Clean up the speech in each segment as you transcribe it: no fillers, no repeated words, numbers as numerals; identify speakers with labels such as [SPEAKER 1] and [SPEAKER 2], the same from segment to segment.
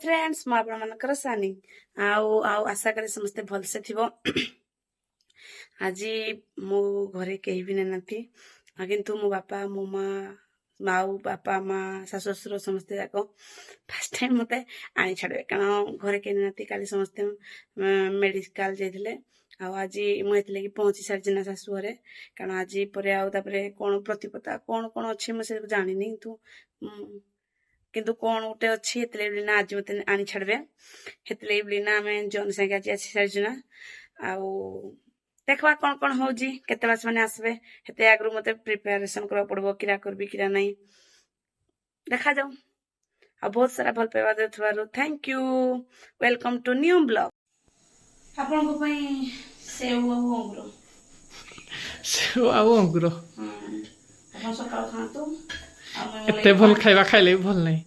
[SPEAKER 1] Friends मु आपनकर सानी आशा करे समस्ते भलसे थिबो। आज मो घरे कहीं भी नाती किंतु मो बापा मो माँ बापा माँ शाशु ससुर समस्ते जाक फास्ट टाइम मत आनी छाड़े कारण घरे कहीं नाती काली समस्ते मेडिकल जाइए आज मुझे पहुंची सारी ना शाशु घरे कारण आज पर कौन प्रतिपता कौन कौन अच्छी मुझे जानी किंतु कौन गोटे अच्छी ना आज मत आनी छाड़े हेतले ना आम जन संगे आज आसी सारी ना देखवा कौन कौन हो केते मास माने आसबे हेते आगरु मते प्रिपरेशन करा पड़बो किरा करबी किरा नहीं देखा जाऊ आ बहुत सारा भल पाइबा देथबारु thank you welcome to new blog आपन को पई सेव
[SPEAKER 2] अंगुर
[SPEAKER 1] अपन सकाळ खातो
[SPEAKER 2] एते भल खाइबा खाइले भल नहीं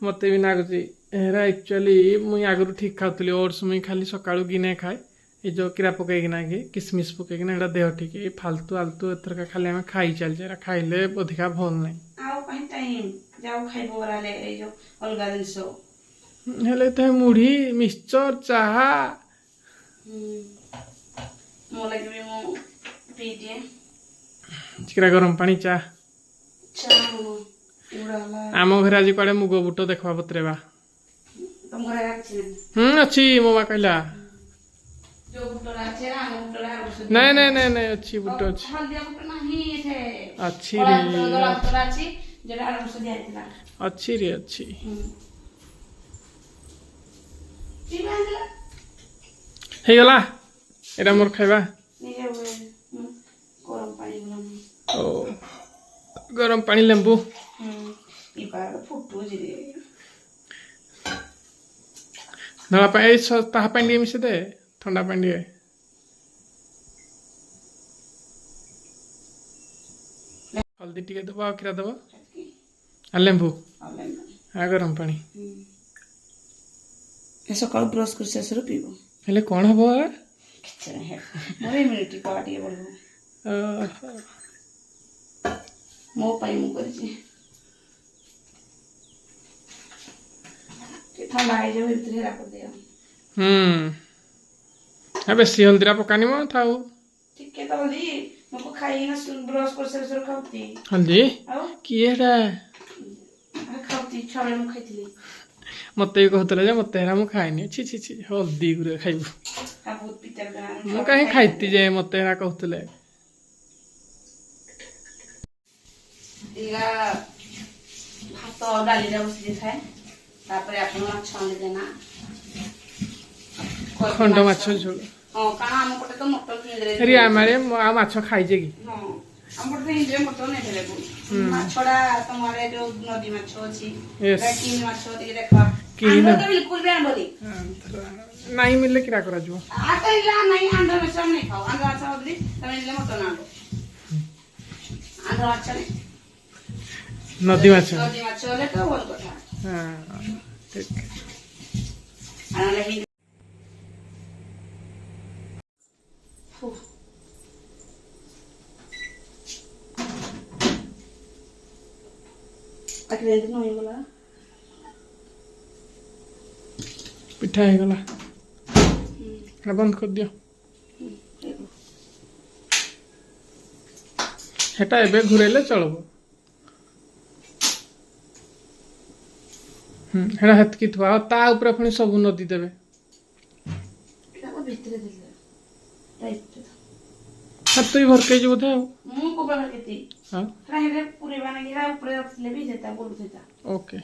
[SPEAKER 2] मते भी नागुची एरा एक्चुअली मुई आगरु ठीक खाउतली ओट्स मुई खाली सकाळु गिने खाए ये जो किरा पकईकिना कि किसमिश पकईकिना एटा देह ठीक फालतू आलतू एथर खाली आम खाई चलचे खाइले अधिका भल नहीं हेले तो मुढ़ी मिक्सचर चाहा चिकरा गरम पानी चा आम घर आज कड़े मुग बुट देखा बतरेबा अच्छी मोमा कहला नहीं नहीं नहीं नहीं अच्छी बुट अच्छी अच्छी रे अच्छी हे गला एरा मोर खाइबा ओ गरम पानी लेंबू धड़ा पानी ताहा पानी मिसे दे ठंडा पानी हल्दी टिके दबो आ किरा दबो आ लेंबू आ गरम पानी
[SPEAKER 1] सकाळ ब्रश कर शेषर पीबो
[SPEAKER 2] हेले कोन हबो
[SPEAKER 1] मोर इम्यूनिटी पावर टिके बढ़ो मो पाई मु करछि के ठंडा आइ जे भीतर राख दियो
[SPEAKER 2] बेसी हल्दीरा पकानी मो थाउ
[SPEAKER 1] ठीक है हल्दी मको खाई ना ब्रश कर शेषर खाउती
[SPEAKER 2] हल्दी की एटा
[SPEAKER 1] खाउती छाले मु खाइतली
[SPEAKER 2] मते भी कहतले जे मते हेरा मु खाइनी छी छी छी हल्दी गुरे खाइबु
[SPEAKER 1] आ बहुत पितर गना
[SPEAKER 2] मु काहे खाइती जे मते हेरा कहतले
[SPEAKER 1] इगा भात डाली रे बसी खाए तापरे आपण माछ आनि देना
[SPEAKER 2] खंड माछ झोल
[SPEAKER 1] हां काना हम कोटे तो मटन किन दे
[SPEAKER 2] अरे आमारे आ माछ खाइ जे की
[SPEAKER 1] हां हम कोटे इंजे मटन नै भेले माछडा तमारे जो नदी माछ अछि किन माछ दे देखा किन तो बिल्कुल भी बोली
[SPEAKER 2] नहीं मिलले किरा करा जो
[SPEAKER 1] आता इला नहीं आंध्र में सब नहीं खाओ आंध्र माछ होदली तमे ले मटन आंदो आंध्र माछ नहीं
[SPEAKER 2] नदी माछ
[SPEAKER 1] होले तो बोल कथा
[SPEAKER 2] हां ठीक
[SPEAKER 1] आना ले अकरे दिन होई गला
[SPEAKER 2] पिठा है गला बंद कर दियो हेटा एबे घुरेले चलबो हेड़ा हेतकी थुआ ता ऊपर पुणी सब नदी देबे
[SPEAKER 1] एटा भितरे देले राइट
[SPEAKER 2] तु भर के जो बोथे
[SPEAKER 1] मु को भर केती
[SPEAKER 2] हां
[SPEAKER 1] राहिले पूरे बना गिरा ऊपर रखले भी जेता बोल देता
[SPEAKER 2] ओके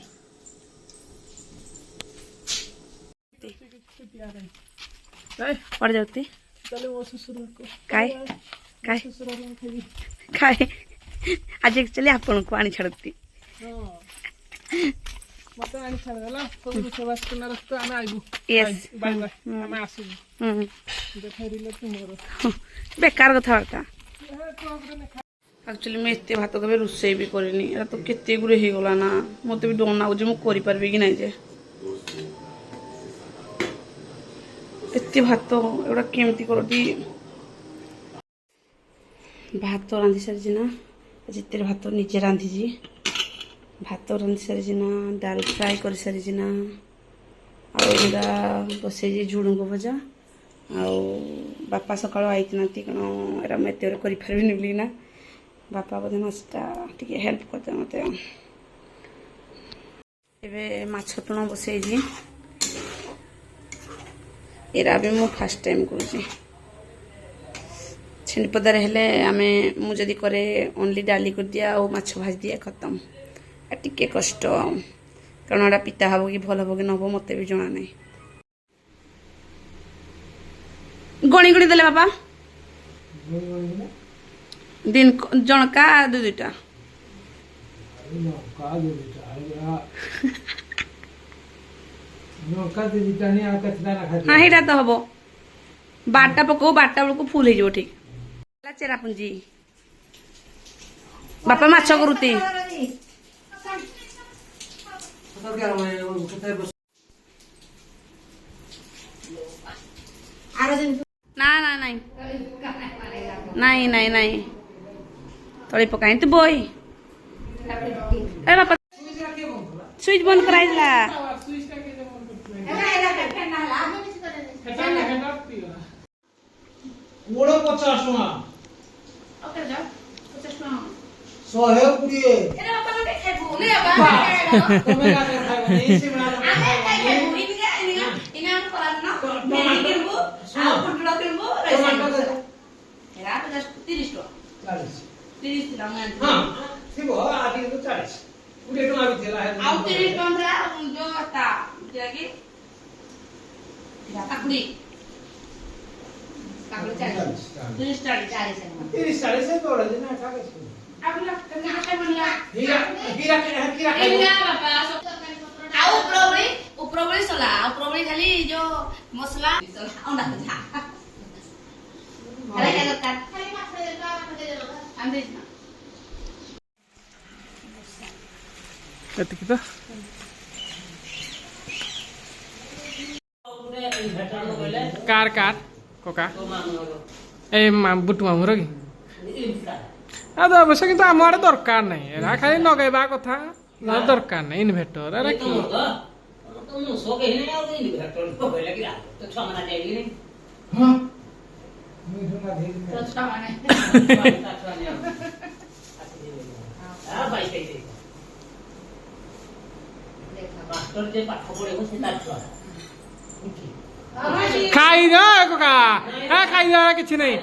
[SPEAKER 1] पड़ जाती
[SPEAKER 2] चले वो ससुर को
[SPEAKER 1] काय काय
[SPEAKER 2] ससुर में खाई
[SPEAKER 1] काय आज एक्चुअली आपण को आनी छड़ती
[SPEAKER 2] हां मत आनी छड़ला सब विश्वास करना रस्तो आमे आइबू
[SPEAKER 1] यस
[SPEAKER 2] बाय बाय आमे आसू देखैरिले तुमरो
[SPEAKER 1] बेकार कथा वार्ता एक्चुअली मैं एते भात कबे रुसई भी करिनी एरा तो केते गुरे हे गला ना मते भी डोन नाउ जे मु करि परबे कि नै जे एते भात एडा केमती करती भात रांधि सारी ना जिते भात निजे रांधि भात रांधि सारी ना डाल फ्राए कर सारी ना आउरा बसई झुड़ुंग भजा आउ बापा सकाळु आइतनाती कण एरा मैं एते करि परबिनी बोली ना बापा बोधे माछटा टिके हेल्प करते मते एबे माछ तुण बसई जी एरा भी मु फर्स्ट टाइम करूची छिंडपदार हेले आमे मु जदी करे ओनली डाली कर दिया और माछ भाज दिया खत्म आ टिके कष्ट कारण एटा पिता हबो कि भल हबो कि न हबो मते भी जणा नै गणी गणी देले बाबा दिन जनका दु दुटा हाँ हेटा तो हबो बारटा पको बारटा बेलू फुल हो ठीक चेरा पुंजी बापा माछ करुती ना ना नहीं नहीं नहीं नहीं तले पकाई तू बोई अरे बापा स्विच बंद कराइला
[SPEAKER 3] କୋଡେ 50 ଟଙ୍କା
[SPEAKER 1] ओके जा 50 टका
[SPEAKER 3] 120
[SPEAKER 1] एरे बापा ने खाइबो ले बाबा
[SPEAKER 3] ତମେ କା ଖାଇବ ଏଇ ସେ
[SPEAKER 1] ଆମେ ଖାଇबो इनका इना हम करान ना मेरी किनबो आ फुटलो किनबो एरा 50 30 टका 30 टका मैं
[SPEAKER 3] हां थिबो आदि तो 40 गुडे टଙ୍କା भी थिला
[SPEAKER 1] आ 30 टका जो ता जागी काकुड़ी काकुड़ी 40 30 40
[SPEAKER 3] से तोड़ देना कागे
[SPEAKER 1] अब लग करना आता मनला
[SPEAKER 3] हीरा हीरा
[SPEAKER 1] एला बाबा आ उपरोबड़ी सला उपरोबड़ी खाली जो मसला औंडा था अरे क्या दरकार खाली माछ दे दो हम दे ना
[SPEAKER 2] एतिकी तो कार कार कोका ए बुटु मामुर कि ಅದು ಅವಶ್ಯ কিন্তু ଆମ ଆଡେ ଦରକାର ନାହିଁ ଏରା ଖାଲି ଲଗେଇବା କଥା ନହେଲେ ଦରକାର ନାହିଁ ଇନଭେଟର ଏରା କି
[SPEAKER 3] हां ମୁଁ ଠୁଙ୍ଗା ଧେଇ
[SPEAKER 2] ଖାଇ ଦେ କୋକା ଏ ଖାଇ ଦେ କିଛି ନାହିଁ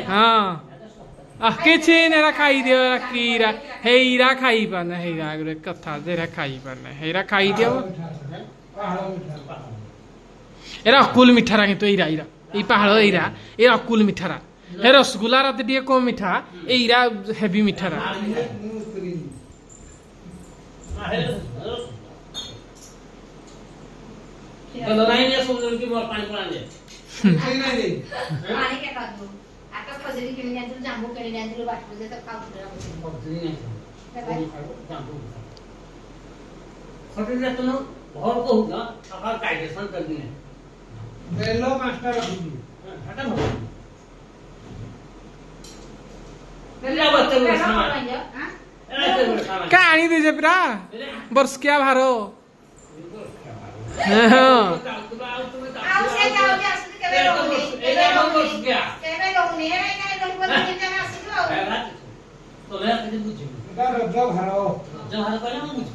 [SPEAKER 2] ହଁ କିଛି ଏରା ଖାଇ ଦିଅ କିରା ହେଇରା ଖାଇ ପାରୁନି ହେଇରା ଗୋଟେ କଥା ଯେରା ଖାଇ ପାରୁନି ହେଇରା ଖାଇ ଦିଅ ଏରା ଅକୁଲ ମିଠାରା କିନ୍ତୁ ଏଇରା ଏଇରା ଏଇ ପାହାଳ ଏଇରା ଏ ଅକୁଲ ମିଠାରା ଏ ରସଗୁଲା ରାତି ଟିକେ କମ ମିଠା ଏଇରା ହେଭି ମିଠାରା
[SPEAKER 4] पानी के कर दो आता खजरी किन जांतु जांबू किन जांतु बाटू जे तक खाऊ दे
[SPEAKER 5] खटले तो भर को होगा सकाळ कायदेसन करदी नाही
[SPEAKER 3] बेलो मास्टर रखी
[SPEAKER 5] हटा हो बेला बच्चे को सामान
[SPEAKER 4] हां
[SPEAKER 2] କାଣି ଦେଇଛେ ପୁରା ବର୍ଷକିଆ ଭାର
[SPEAKER 4] ଆଉ ସେ ଯାଉ ଯେ ଆସୁଛି କେବେ ରହୁନି କେବେ ରହୁନି ଏରା କାଇଁ ରହିବ ତିନି ଜଣ ଆସିଛୁ ଆଉ
[SPEAKER 5] तो ले के बुझी
[SPEAKER 3] ଏଟା ରଜ ଘର
[SPEAKER 5] जो हाल कहले हम बुझी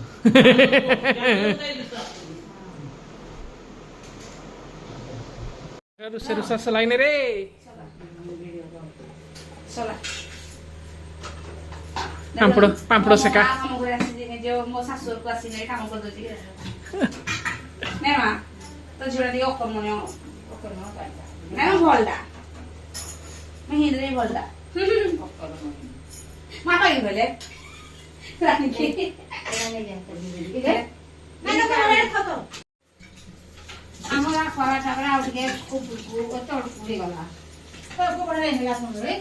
[SPEAKER 2] ରୋଷେଇ ରୋଷା ସଲାଇନେ ରେ
[SPEAKER 1] चला
[SPEAKER 2] ପାମ୍ପଡ଼ ପାମ୍ପଡ଼ ସେକା
[SPEAKER 1] जो मो शाशुर को आसी नहीं काम कर दोजी नहीं मां तो झोड़ा दियो ओकरमनियो नहीं भलदा मैं हिंदरे भलदा मां पाई भले रानी की
[SPEAKER 4] एरा नहीं जानते
[SPEAKER 1] मैं तो करे खतो
[SPEAKER 4] हमरा खरा ठाकरा आउट के खूब चढ़ पूरी गला तो को बड़े हेला सुन रे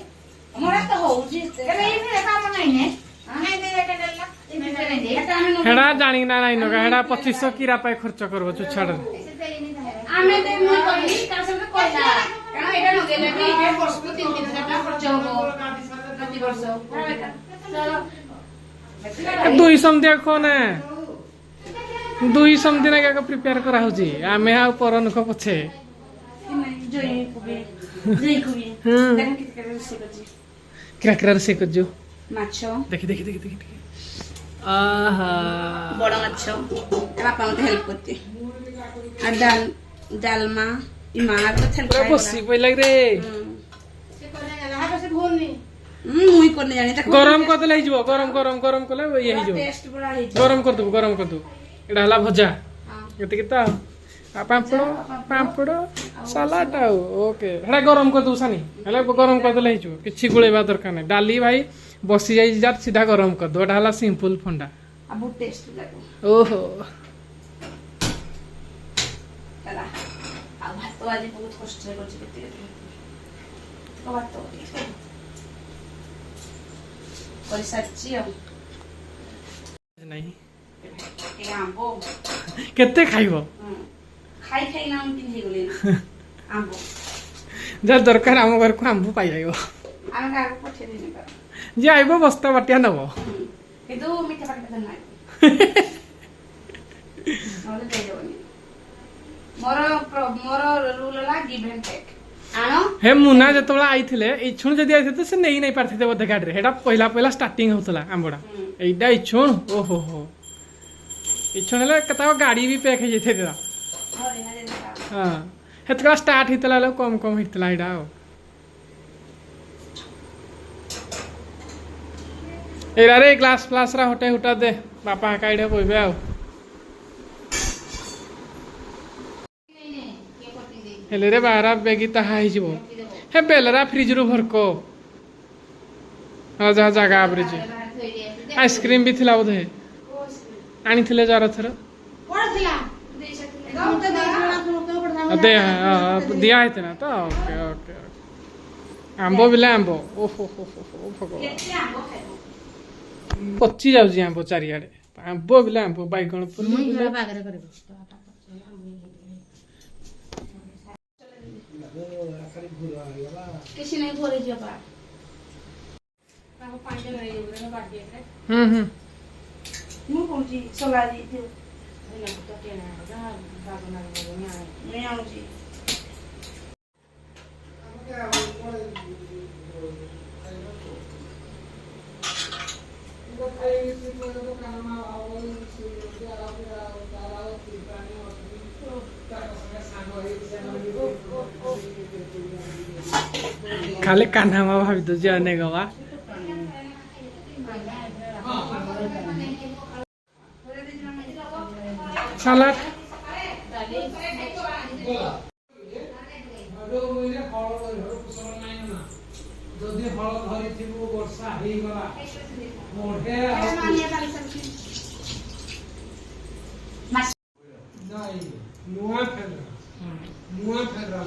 [SPEAKER 1] मोरा तो होउजी
[SPEAKER 4] एबे ये काम नहीं ने नहीं दे एटा देला इने दे एटा हम
[SPEAKER 2] ହେଡ଼ା ଜାଣି ନା ନାଇଁ ନକା ହେଡ଼ା 2500 କିରା ପାଇଁ ଖର୍ଚ୍ଚ କରବ ଚୁଛାଡ
[SPEAKER 1] आमे दे मुई कहली तार संगे कहला कारण एटा नगेले भी ए वर्ष को 3-3 हजार टका खर्च होबो प्रति वर्ष चलो
[SPEAKER 2] 200 दिया कोने ଦୁଇ ସମଦିନ ଯାକ ପ୍ରିପେୟାର କରାହଉଛି ଆମେ ଆଉ ପରନୁଖ ପଛେ କିରା ରୋଷେଇ କରୁଛୁ
[SPEAKER 1] ମାଛ
[SPEAKER 2] ଦେଖି ଦେଖି ଦେଖି ଦେଖି ଦେଖି ଆହା
[SPEAKER 1] ବଡ ମାଛ ବାପା ମତେ ହେଲ୍ପ କରୁଛି ଆଉ ଡାଲମା ମା
[SPEAKER 2] ପୁରା ବସି ପଇଲା ରେ
[SPEAKER 1] ମୁଇଁ କରିନି ଜାଣି
[SPEAKER 2] ଗରମ କରିଦେଲେ ହେଇଯିବ ଗରମ ଗରମ ଗରମ କଲେ ଇଏ ହେଇଯିବ
[SPEAKER 1] ଟେଷ୍ଟ ପୁରା ହେଇଛି
[SPEAKER 2] ଗରମ କରିଦେବୁ ଏଇଟା ହେଲା ଭଜା ଏତିକି ତ ଆଉ ପାମ୍ପଡ଼ ସାଲାଡ ଆଉ ଓକେ ହେଟା ଗରମ କରିଦେବୁ ସାନି ହେଲେ ଗରମ କରିଦେଲେ ହେଇଯିବ କିଛି ଗୋଳେଇବା ଦରକାର ନାହିଁ ଡାଲି ଭାଇ ବସି ଯାଇଛି ଯାର ସିଧା ଗରମ କରିଦେବୁ ଏଟା ହେଲା ସିମ୍ପଲ ଫଣ୍ଡା
[SPEAKER 1] ଆଉ ବହୁତ ଟେଷ୍ଟ ଲାଗୁ
[SPEAKER 2] ଓହୋ
[SPEAKER 1] ହେଲା ଆଉ ଭାତ ଆଜି ବହୁତ କଷ୍ଟରେ କରୁଛି କେତେ ଭାତ କରିସାରିଛି ଆଉ
[SPEAKER 2] ନାହିଁ
[SPEAKER 1] ଟିକେ ଆମ୍ବ
[SPEAKER 2] କେତେ ଖାଇବ
[SPEAKER 1] ଖାଇ ଖାଇ ନା ମୁଁ ହେଇଗଲି ଆମ୍ବ
[SPEAKER 2] ଯାହା ଦରକାର ଆମ ଘରକୁ ଆମ୍ବ ପାଇଯାଇବ
[SPEAKER 1] ଆମେ କାହାକୁ ପଠେଇ ଦେଇନି
[SPEAKER 2] ଯିଏ ଆଇବ ବସ୍ତା ବାଟିଆ ନବ
[SPEAKER 1] କିନ୍ତୁ ମିଠା ପାଟି କଥା ନାହିଁ ନହେଲେ ଦେଇଦେବନି ମୋର ରୁଲ ହେଲା ଗିଭ୍ ଆଣ୍ଡ ଟେକ୍ ଆଣ
[SPEAKER 2] ହେ ମୁନା ଯେତେବେଳେ ଆଇଥିଲେ ଇଛୁଣ ଯଦି ଆଇଥିଲେ ସେ ନେଇ ନେଇ ପାରିଥିଲେ ବୋଧେ ଗାଡିରେ ସେଟା ପହିଲା ଷ୍ଟାର୍ଟିଂ ହଉଥିଲା ଆମ୍ବଟା ଏଇଟା ଇଛୁଣ ଓହୋ ହୋ ଇଛୁଣ ହେଲେ କେତେବେଳେ ଗାଡି ବି ପ୍ୟାକ୍ ହେଇଯାଇଥିଲା ହଁ ସେତେବେଳେ ଷ୍ଟାର୍ଟ ହେଇଥିଲା ହେଲେ କମ କମ ହେଇଥିଲା ଏଇଟା ଆଉ ଏଇଟାରେ ଗ୍ଲାସ ଫ୍ଲାସ ରା ହଟେ ହୁଟା ଦେ ବାପା ହାକା ଏଇଟା କହିବେ ଆଉ ହେଲେ ରେ ବାହାରା ବେଗି ତାହା ହେଇଯିବ ହେ ବେଲରା ଫ୍ରିଜ ରୁ ଭରକ ହଁ ଯାହା ଜାଗା ଆବରିଛି ଆଇସ୍କ୍ରିମ ବି ଥିଲା ବୋଧେ ଆଣିଥିଲେ ଯାର ଥର ଦିଆ ହେଇଥିଲା ତ ଓକେ ଓକେ ଆମ୍ବ ବିଲେ ଆମ୍ବ ଓହୋ ଭଗବାନ ପଚି ଯାଉଛି ଆମ୍ବ ଚାରିଆଡେ ଆମ୍ବ ବିଲେ ଆମ୍ବ ବାଇଗଣ
[SPEAKER 1] କିଛି ନାହିଁ ଘରେ ଯିବା ମୁଁ କହୁଛି ସଲା ଦେଇଥିବ ନେଇ ଆଣୁଛି
[SPEAKER 2] ଖାଲି କାହ୍ନାମା ଭାବି ଦଉଛି ଅନେକ ବା ସାଲାଡ
[SPEAKER 3] ଯଦି ହଳ ଧରିଥିବୁ ବର୍ଷା ହେଇଗଲା ନୂଆ ଫେରା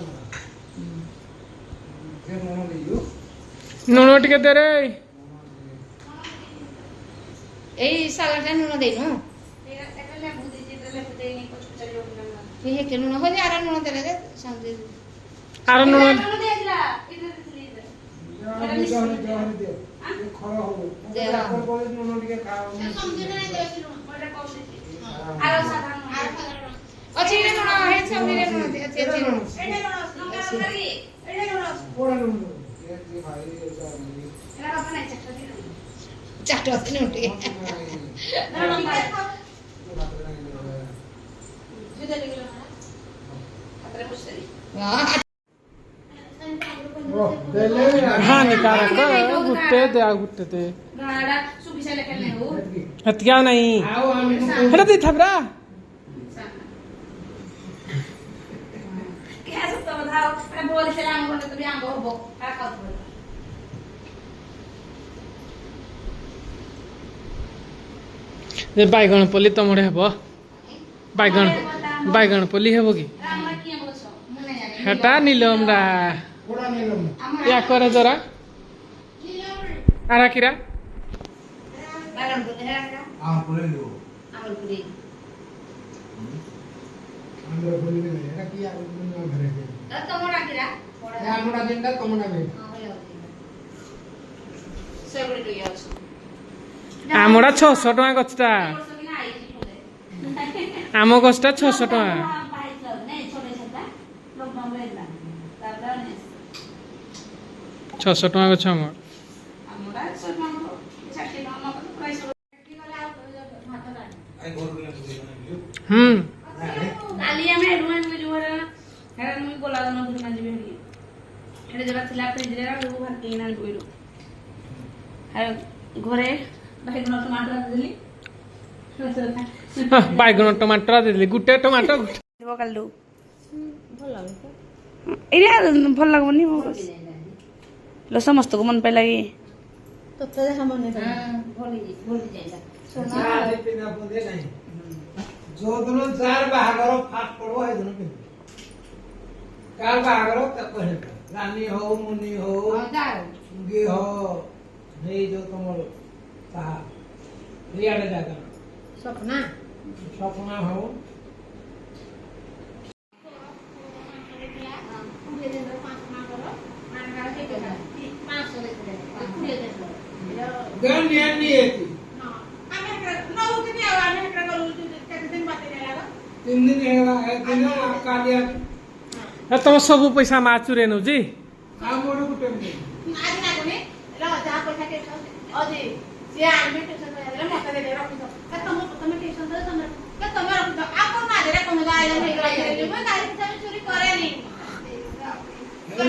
[SPEAKER 2] ଲୁଣ ଟିକେ ଦେ ରେ
[SPEAKER 4] ଏଇ ସାଲାଡ ଲୁଣ ଦେଇନୁ ହେକେ ଲୁଣ ହଉଛି ଆର ଲୁଣ ଦେଲେ ଯେ
[SPEAKER 2] ଆର ଲୁଣ
[SPEAKER 4] ଅଛି ଲୁଣ ହେଇଛି ଲୁଣ ଚାଟ ଅଛି ଟିକେ
[SPEAKER 2] ହାନିକାରକ ଗୁଟେ ଦେ ଆଉ ଗୁଟେ ଦେ ହେତିକି ଆଉ ନାହିଁ ହେଟା ଦେଇଥା ପରା ବାଇଗଣ ପଲ୍ଲି ତମରେ ହେବ ବାଇଗଣ ପଲ୍ଲି ହେବ କି ହେଟା ନିଲମରା या करे जरा आरा किरा ଆମଟା 600 ଟଙ୍କା ଗଛଟା ଆମ ଗଛଟା 600 ଟଙ୍କା। ଛଅଶହ ଟଙ୍କା ଗଛ ଆମର। ହୁଁ
[SPEAKER 1] କାଲି ଆମେ ଏଠୁ ଆଣିଲୁ ଯୋଉ ହେରା ମୁଁ ଗୋଲା ଦନ ଧରି ମାଜିବି ହେଲି ଏଟା ଯୋଉଟା ଥିଲା ଫ୍ରିଜରେ ଆଉ ଭାତ କିନା ଆଣିଲୁ ଆଉ ଘରେ ବାଇଗଣ ଟମାଟୋ ଦେଲି
[SPEAKER 2] ବାଇଗଣ ଟମାଟର ଦେଇଦେଲି ଗୋଟେ ଟମାଟୋ
[SPEAKER 1] କାଲି ଏଇଟା ଭଲ ଲାଗବନି लो ସମସ୍ତଙ୍କୁ ମନ ପାଇଲା କି
[SPEAKER 3] जो दिन जार बाहागर फाट पड़ो है दिन के कार बाहागर तक पहले रानी हो मुनि हो मुंगी हो नहीं जो तुमर ता रियाड़े जागा
[SPEAKER 4] सपना
[SPEAKER 3] सपना हो गन यानी है तीन दिन है दिन कालिया
[SPEAKER 2] ତମ ସବୁ ପଇସା ମା ଚୁରେ ନଉଛି।
[SPEAKER 3] काम मोड़ गुटे में है तो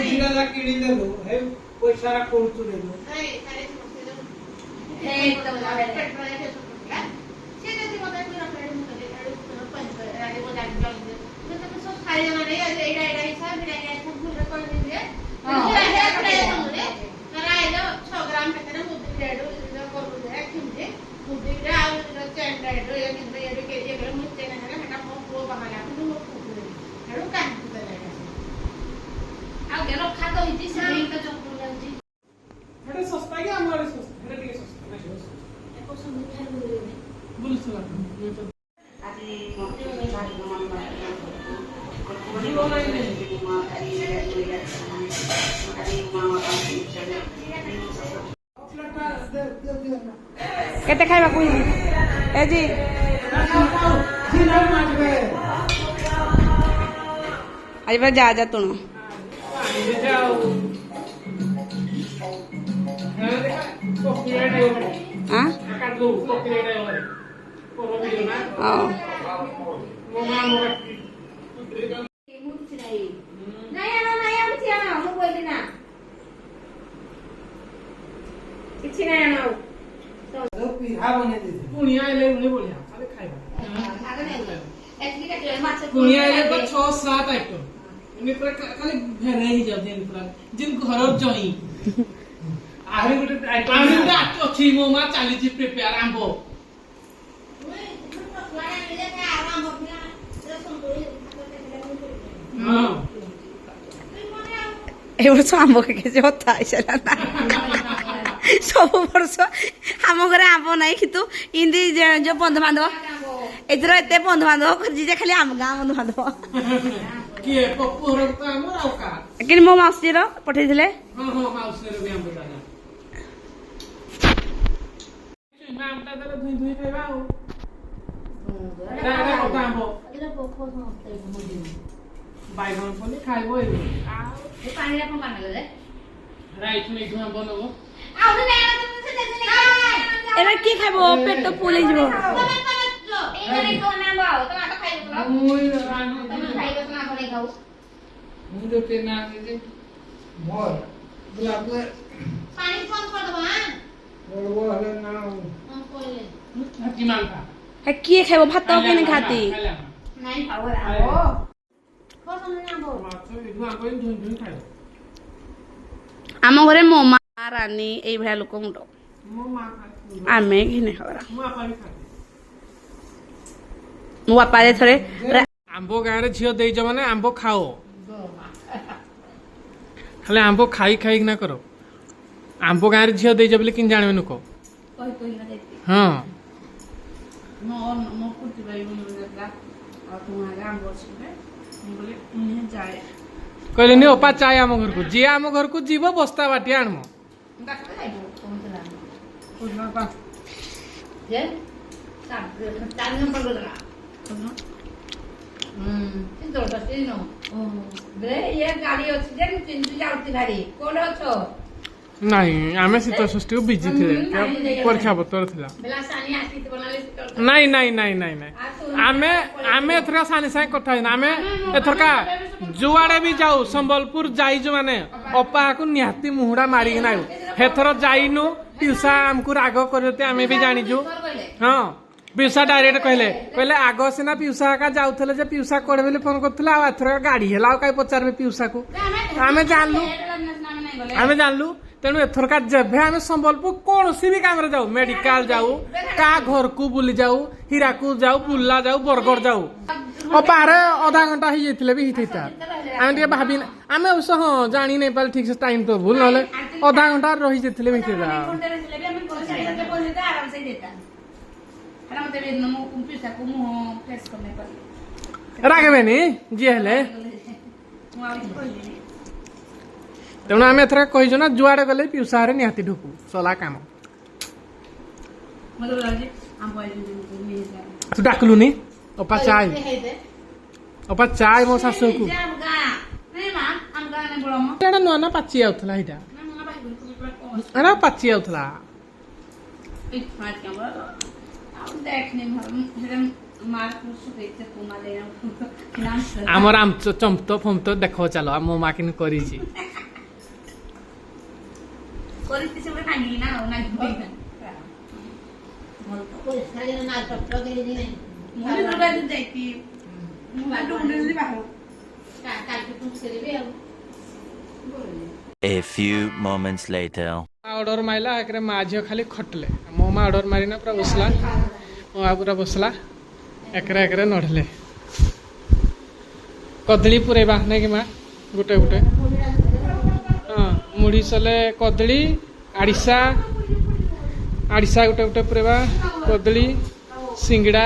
[SPEAKER 3] मुझे ला किणी दे लो है पैसा रा कोण चुरे लो
[SPEAKER 2] ଏଟା ଶସ୍ତା କି ଆମର ଶସ୍ତା ଏଟା ଟିକେ ଶସ୍ତା ବୁଲୁଥିଲା
[SPEAKER 1] କେତେ ଖାଇବା କହିବି ଏ ଜି ଆଜି ପୁରା ଯା ତୁଣ
[SPEAKER 4] କିଛି ନାହିଁ ଆଣ
[SPEAKER 3] तो पिहा बने दे
[SPEAKER 2] ପୁଣିଆ ଆଇଲେ ପୁଣି ବଢିଆ ଖାଲି ଖାଇବା
[SPEAKER 4] ମାଛ
[SPEAKER 2] ପୁଣିଆ ଆଇଲେ ତ 6-7 ଆଇଟମ ଏମିତି ପୁରା ଖାଲି ଭେରାଇ ହେଇଯାଉଛି ଏମିତି ପୁରା ଯେମିତି ଘରର ଜଇଁ
[SPEAKER 3] आहुरी गुटे
[SPEAKER 2] ଆହୁରି ଗୋଟେ ଅଛି ମୋ ମା ଚାଲିଛି ପ୍ରିପେୟାର ଆମ୍ବ ହଁ
[SPEAKER 1] ଏ ବର୍ଷ ଆମ୍ବ ଖାଇଛି ହତା ହେଇସାରିଲା ସବୁ ବର୍ଷ ଆମ ଘରେ ଆମ୍ବ ନାହିଁ କିନ୍ତୁ ଇନ୍ତି ଯୋଉ ବନ୍ଧୁବାନ୍ଧବ ଏଥର ଏତେ ବନ୍ଧୁବାନ୍ଧବ ଖୋଜି ଯେ ଖାଲି ଆମ ଗାଁ ବନ୍ଧୁବାନ୍ଧବ
[SPEAKER 2] କିଏ ପପୁ ଘର ତ ଆମର ଆଉ କା
[SPEAKER 1] କିନ୍ତୁ ମୋ ମାଉସୀର ପଠେଇଥିଲେ
[SPEAKER 2] ହଁ ହଁ ମାଉସୀର ବି ଆମ୍ବ ଜାଗା ଆମ୍ବଟା ଦେଲେ ଧୁଇ ଧୁଇ ଖାଇବା ଆଉ ଏଟା କଥା ଆମ୍ବ ବାଇଗଣ ପଲ୍ଲି ଖାଇବ ଏଇ ଆଉ
[SPEAKER 4] ପାଣିରେ କଣ ପାଣି ଦେଲେ
[SPEAKER 2] ରାଇଟ୍ ନେଇଠୁ ଆମ୍ବ ନବ
[SPEAKER 1] ଏବେ କିଏ ଖାଇବ ପେଟ ଫୁଲ ହେଇଯିବ
[SPEAKER 3] ମୁଁ जो पेना दे मोर गुलाब के वो हले ना
[SPEAKER 2] ହାତୀ ମାଲଟା
[SPEAKER 1] ହେ କିଏ ଖାଇବ ଭାତ କେନେ ଖାତି ଆମ ଘରେ ମୋ ମା ରାନୀ ଏଇଭଳିଆ ଲୋକ ମୁଣ୍ଡ ଆମେ ଘିନେ ଖବର ମୋ ବାପା ଯେ ଥରେ
[SPEAKER 2] ଆମ୍ବ ଗାଁରେ ଝିଅ ଦେଇଛ ମାନେ ଆମ୍ବ ଖାଅ ଖାଲି ଆମ୍ବ ଖାଇ ଖାଇକିନା କର ଆମ୍ବ ଗାଁରେ ଝିଅ ଦେଇଛ ବୋଲି କିନ୍ ଜାଣିବେ ଲୋକ ହଁ କହିଲେନି ଅପା ଚାଏ ଆମ ଘରକୁ ଯିଏ ଆମ ଘରକୁ ଯିବ ବସ୍ତା ବାଟି ଆଣମ
[SPEAKER 4] ଚାରି ନମ୍ବର ଗଲା କିନ୍ତୁ ଇଏ ଗାଡି ଅଛି ଯେ ମୁଁ ଚିନ୍ତା ଯାଉଛି ଭାରି କୋଉଠି ଅଛ
[SPEAKER 2] ନାଇଁ ଆମେ ଶୀତ ଷଷ୍ଠୀକୁ ବିଜି ଥିଲେ ପରୀକ୍ଷା ପତ୍ର ଥିଲା
[SPEAKER 4] ବେଲା ସାନି ଆସିଥିବ ନହେଲେ
[SPEAKER 2] ନାଇଁ ନାଇଁ ନାଇଁ ନାଇଁ ନାଇଁ ଆମେ ଆମେ ଏଥର ସାଙ୍ଗେ ସାଙ୍ଗେ କଥା ହେଇନା ଆମେ ଏଥରକା ଯୁଆଡେ ବି ଯାଉ ସମ୍ବଲପୁର ଯାଇଛୁ ମାନେ ଅପାକୁ ନିହାତି ମୁହୁଡା ମାରିକି ନାଉ ହେଥର ଯାଇନୁ ପିଉସା ଆମକୁ ରାଗ କରିତେ ଆମେ ବି ଜାଣିଛୁ ହଁ ପିଉସା ଡାଇରେକ୍ଟ କହିଲେ ଆଗ ସିନା ପିଉସା ଏକା ଯାଉଥିଲେ ଯେ ପିଉସା କୋଡେ ବୋଲି ଫୋନ କରୁଥିଲେ ଆଉ ଏଥର ଗାଡି ହେଲା ଆଉ କାହିଁ ପଚାରିବେ ପିଉସାକୁ ଆମେ ଜାଣିଲୁ ତେଣୁ ଏଥରକା ଯେବେ ଆମେ ସମ୍ବଲପୁର କୌଣସି ବି କାମରେ ଯାଉ ମେଡିକାଲ ଯାଉ କାହା ଘରକୁ ବୁଲି ଯାଉ ହୀରାକୁଦ ଯାଉ ବୁର୍ଲା ଯାଉ ବରଗଡ଼ ଯାଉ ଅପାରେ ଅଧା ଘଣ୍ଟା ହେଇଯାଇଥିଲେ ବି ହେଇଥିଲା ଆମେ ଟିକେ ଭାବି ଆମେ ଅବଶ୍ୟ ହଁ ଜାଣି ନାଇଁ ପାରିଲେ ଠିକ ସେ ଟାଇମ ତ ଭୁଲ ନହେଲେ ଅଧା ଘଣ୍ଟା ରହିଯାଇଥିଲେ ବି ହେଇଥିଲା ରାଗବେନି ଯିଏ ହେଲେ ତେଣୁ ଆମେ ଏଥର କହିଛୁ ନା ଯୁଆଡେ ଗଲେ ପିଉସାରେ ନିହାତି ଢୁକୁ ସଲା କାମ ତୁ ଡାକଲୁନି ଅପା ଚାଏ ମୋ ଶାଶୁକୁ ଏଇଟା ନୂଆ ନା ପାଚି ଯାଉଥିଲା ଏଇଟା ପାଚି ଯାଉଥିଲା ଆମର ଚମ୍ପତ ଫମ୍ତ ଦେଖ ଚାଲ ମୋ ମା କିନି କରିଛି
[SPEAKER 6] A few moments later.
[SPEAKER 2] Order माइला एकरे माँ झील खाली खटले मो माँ ऑर्डर मारिना पूरा बसला मो माँ पूरा बसला एकरे एकरे नढ़ले कदली पुरेबा नहीं कि माँ गुटे गुटे हाँ मुढ़ी सले कदली आड़िशा आड़िशा गुटे गुटे पुरेबा कदली सिंगड़ा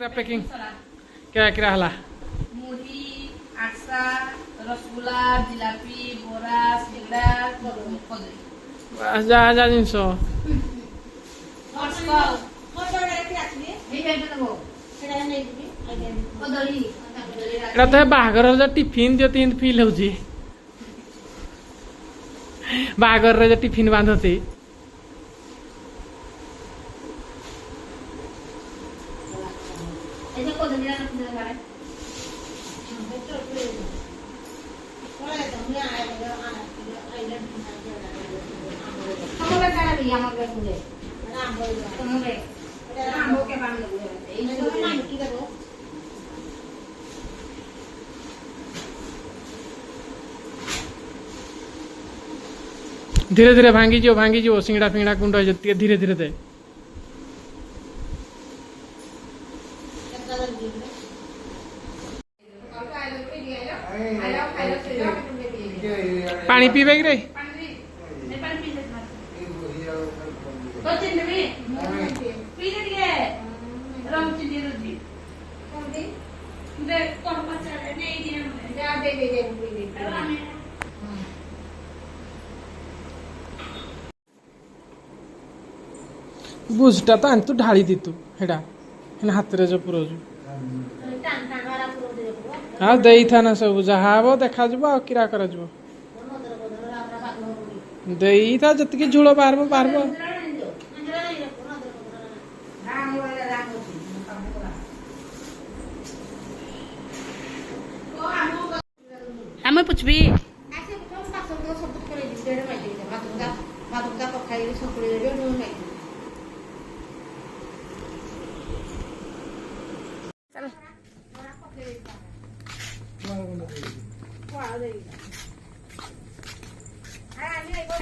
[SPEAKER 2] पैकिंग क्या क्या हला
[SPEAKER 4] मुढ़ी आरसा रसगुल्ला जिलापी बोरा सिंगड़ा कदली
[SPEAKER 2] जा जा जिनस ଏଟା ତ ବାହାଘର ଟିଫିନ ଦିଅ ତିନି ଫିଲ୍ ହଉଛି ବାହାଘରରେ ଯେ ଟିଫିନ ବାନ୍ଧନ୍ତି धीरे धीरे भांगी सिंगड़ा फिंगड़ा गुंड हो जाती है धीरे धीरे दे पानी पीबे रे बुझटा तो तू ढाली दी तू हेडा हाथ रे जो पुरोजु हाँ दे था ना सब जहाँ हम देखा आ किरा कर दे था जी झूल बाहर बाहर
[SPEAKER 1] हमें पूछबी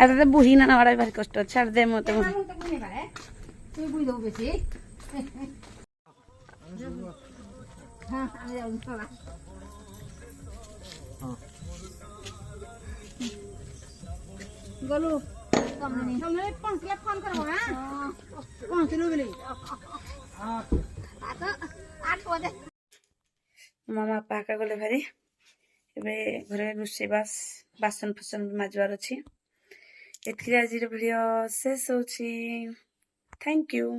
[SPEAKER 1] तो बुही ना बड़ा भारी कष्ट छाड़ दे मत
[SPEAKER 4] गलु तुमने पहुंचले फोन करबो हां पहुंचलु बेले आ तो 8 बजे
[SPEAKER 1] मामा पाका गले भारी एबे घरे रुसे बासन फसन माजवार अछि ଏଥିରେ ଆଜିର ଭିଡ଼ିଓ ଶେଷ ହେଉଛି। Thank you.